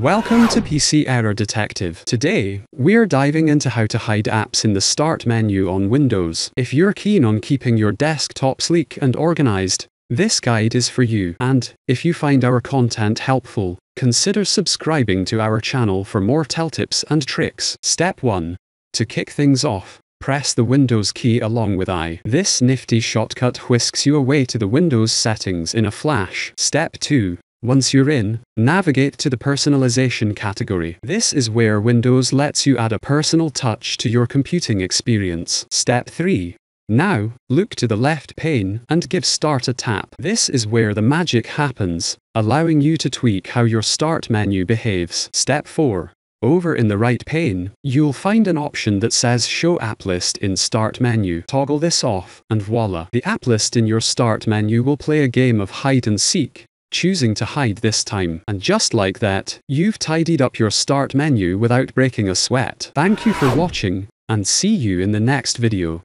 Welcome to PC Error Detective. Today, we're diving into how to hide apps in the Start menu on Windows. If you're keen on keeping your desktop sleek and organized, this guide is for you. And if you find our content helpful, consider subscribing to our channel for more tips and tricks. Step 1. To kick things off, press the Windows key along with I. This nifty shortcut whisks you away to the Windows settings in a flash. Step 2. Once you're in, navigate to the Personalization category. This is where Windows lets you add a personal touch to your computing experience. Step 3. Now, look to the left pane and give Start a tap. This is where the magic happens, allowing you to tweak how your Start menu behaves. Step 4. Over in the right pane, you'll find an option that says Show App List in Start menu. Toggle this off, and voila! The app list in your Start menu will play a game of hide and seek, choosing to hide this time. And just like that, you've tidied up your Start menu without breaking a sweat. Thank you for watching, and see you in the next video.